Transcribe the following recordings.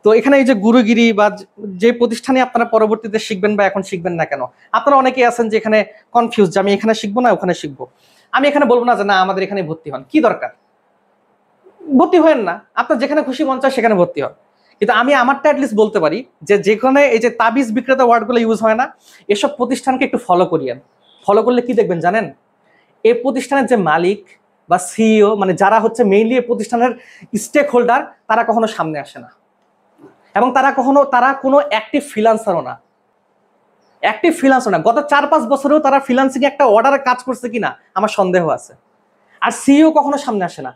তো এখানে এই যে গুরুগিরি বা যে প্রতিষ্ঠানে আপনারা পরবর্তীতে শিখবেন বা এখন শিখবেন না কেন, আপনারা অনেকেই আছেন যে এখানে কনফিউজ যে আমি এখানে শিখবো না ওখানে শিখবো। আমি এখানে বলবো না যে না আমাদের এখানে ভর্তি হন, কি দরকার, ভর্তি হয়েন না, আপনার যেখানে খুশি মন চায় সেখানে ভর্তি হন। কিন্তু আমি আমারটা অ্যাটলিস্ট বলতে পারি যে যেখানে এই যে তাবিজ বিক্রেতা ওয়ার্ডগুলো ইউজ হয় না, এসব প্রতিষ্ঠানকে একটু ফলো করিয়েন। ফলো করলে কি দেখবেন জানেন, এই প্রতিষ্ঠানের যে মালিক বা সিইও, মানে যারা হচ্ছে মেইনলি এই প্রতিষ্ঠানের স্টেক হোল্ডার, তারা কখনো সামনে আসে না, এবং তারা কোনো অ্যাক্টিভ ফ্রিল্যান্সারও না। গত 4-5 বছরেও তারা ফ্রিল্যান্সিং একটা অর্ডারে কাজ করছে কিনা আমার সন্দেহ আছে। আর সিইও কখনো সামনে আসে না।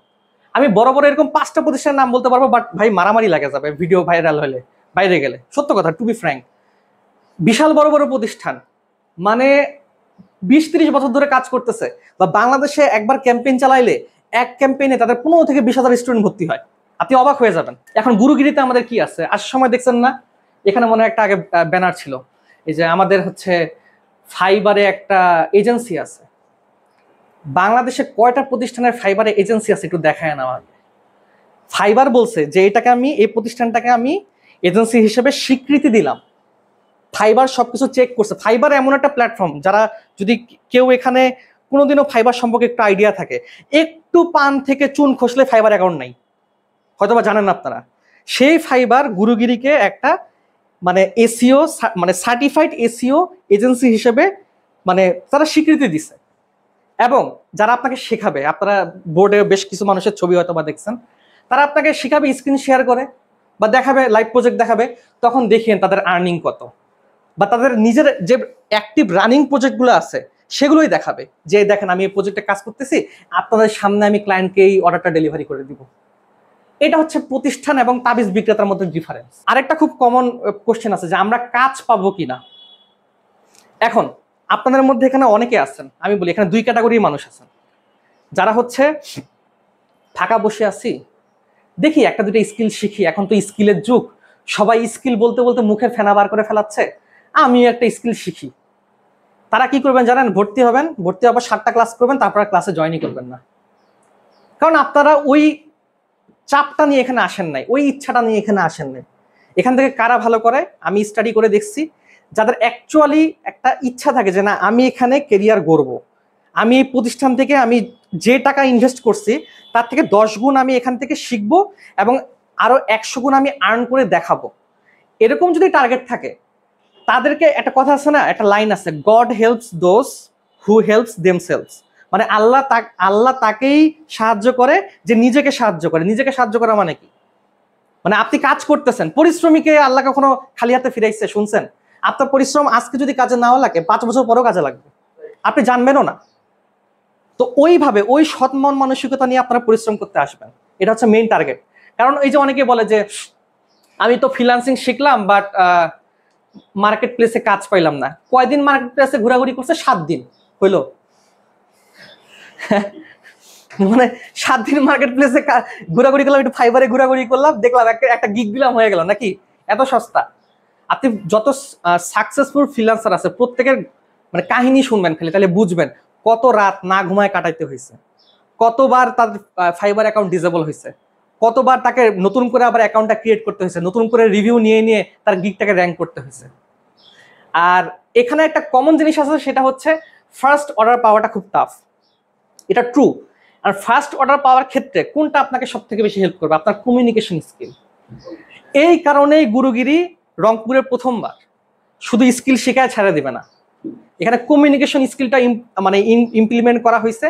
আমি বড় বড় এরকম 5টা প্রতিষ্ঠানের নাম বলতে পারবো, বাট ভাই মারামারি লাগে যাবে ভিডিও ভাইরাল হলে, বাইরে গেলে। সত্য কথা, টু বি ফ্র্যাঙ্ক, বিশাল বড় বড় প্রতিষ্ঠান, মানে 20-30 বছর ধরে কাজ করতেছে, বা বাংলাদেশে একবার ক্যাম্পেইন চালাইলে এক ক্যাম্পেইনে তাদের 15 থেকে 20,000 স্টুডেন্ট ভর্তি হয়। আপনি অবাক হয়ে যাবেন। এখন গুরুগিরিতে আমাদের কি আছে, আসার সময় দেখছেন না, এখানে মনে হয় একটা আগে ব্যানার ছিল, এই যে আমাদের হচ্ছে ফাইবারে একটা এজেন্সি আছে। বাংলাদেশে কয়টা প্রতিষ্ঠানের ফাইবারে এজেন্সি আছে একটু দেখায় না আমাকে। ফাইবার বলছে যে এই প্রতিষ্ঠানটাকে আমি এজেন্সি হিসেবে স্বীকৃতি দিলাম। ফাইবার সবকিছু চেক করছে। ফাইবার এমন একটা প্ল্যাটফর্ম, যারা যদি কেউ এখানে কোনোদিনও ফাইবার সম্পর্কে একটু আইডিয়া থাকে, একটু পান থেকে চুন খসলে ফাইবার অ্যাকাউন্ট নাই, হয়তোবা জানেন না আপনারা। সেই ফাইবার গুরুগিরিকে একটা মানে এসিও, মানে সার্টিফাইড এসিও এজেন্সি হিসেবে মানে তারা স্বীকৃতি দিছে। এবং যারা আপনাকে শেখাবে, আপনারা বোর্ডে বেশ কিছু মানুষের ছবি হয়তো বা দেখছেন, তারা আপনাকে শেখাবে, স্ক্রিন শেয়ার করে বা দেখাবে, লাইভ প্রজেক্ট দেখাবে, তখন দেখিয়েন তাদের আর্নিং কত, বা তাদের নিজের যে অ্যাক্টিভ রানিং প্রজেক্টগুলো আছে সেগুলোই দেখাবে, যে দেখেন আমি এই প্রজেক্টে কাজ করতেছি, আপনাদের সামনে আমি ক্লায়েন্টকে এই অর্ডারটা ডেলিভারি করে দিব। এটা হচ্ছে প্রতিষ্ঠান এবং তাবিজ বিক্রেতার মধ্যে ডিফারেন্স। আরেকটা খুব কমন কোশ্চেন আছে যে আমরা কাজ পাবো কিনা। এখন আপনাদের মধ্যে এখানে অনেকে আছেন, আমি বলি এখানে 2 ক্যাটাগরির মানুষ আছেন, যারা হচ্ছে ফাঁকা বসে আছি, দেখি 1-2টা স্কিল শিখি, এখন তো স্কিলের যুগ, সবাই স্কিল বলতে বলতে মুখের ফেনা বার করে ফেলাচ্ছে, আমিও একটা স্কিল শিখি। তারা কি করবেন জানেন, ভর্তি হবেন, ভর্তি হবার 7টা ক্লাস করবেন, তারপর ক্লাসে জয়েনই করবেন না। কারণ আপনারা ওই চাপটা নিয়ে এখানে আসেন নাই, ওই ইচ্ছাটা নিয়ে এখানে আসেন নাই। এখান থেকে কারা ভালো করে আমি স্টাডি করে দেখছি, যাদের অ্যাকচুয়ালি একটা ইচ্ছা থাকে যে না আমি এখানে কেরিয়ার গড়বো, আমি এই প্রতিষ্ঠান থেকে আমি যে টাকা ইনভেস্ট করছি তার থেকে 10 গুণ আমি এখান থেকে শিখবো এবং আরো 100 গুণ আমি আর্ন করে দেখাবো, এরকম যদি টার্গেট থাকে, তাদেরকে একটা কথা আছে না, একটা লাইন আছে, god helps those who helps themselves. মানে আল্লাহ তাকেই সাহায্য করে যে নিজেকে সাহায্য করে। নিজেকে সাহায্য করা মানে কি, মানে আপনি কাজ করতেছেন, পরিশ্রমীকে আল্লাহ কখনো খালি হাতে ফিরাইছে শুনছেন? আপনার পরিশ্রম আজকে যদি কাজে নাও লাগে, 5 বছর পরেও কাজে লাগবে, আপনি জানবেনও না। তো ওইভাবে ওই সৎ মন মানসিকতা নিয়ে আপনারা পরিশ্রম করতে আসবেন, এটা হচ্ছে মেইন টার্গেট। কারণ এই যে অনেকে বলে যে আমি তো ফ্রিল্যান্সিং শিখলাম বাট মার্কেট প্লেসে কাজ পাইলাম না। কয়দিন মার্কেট প্লেসে ঘোরাঘুরি করছে? 7 দিন হইলো। মানে 7 দিন মার্কেট প্লেসে ঘোরাঘুরি করলাম, একটু ফাইবারে ঘোরাঘুরি করলাম, দেখলাম একটা গিগ দিলাম, হয়ে গেল নাকি? এত সস্তা? আপনি যত সাকসেসফুল ফ্রিল্যান্সার আছে প্রত্যেকের মানে কাহিনী শুনবেন খালি, তাহলে বুঝবেন কত রাত না ঘুমায় কাটাইতে হয়েছে, কতবার তার ফাইবার অ্যাকাউন্ট ডিসেবল হয়েছে, কতবার তাকে নতুন করে আবার অ্যাকাউন্টটা ক্রিয়েট করতে হয়েছে, নতুন করে রিভিউ নিয়ে নিয়ে তার গিগটাকে র্যাঙ্ক করতে হয়েছে। আর এখানে একটা কমন জিনিস আছে, সেটা হচ্ছে ফার্স্ট অর্ডার পাওয়াটা খুব টাফ, এটা ট্রু। আর ফার্স্ট অর্ডার পাওয়ার ক্ষেত্রে কোনটা আপনাকে সব থেকে বেশি হেল্প করবে? আপনার কমিউনিকেশন স্কিল। এই কারণেই গুরুগিরি রংপুরের প্রথমবার শুধু স্কিল শেখায় ছেড়ে দিবে না, এখানে কমিউনিকেশন স্কিলটা মানে ইমপ্লিমেন্ট করা হয়েছে।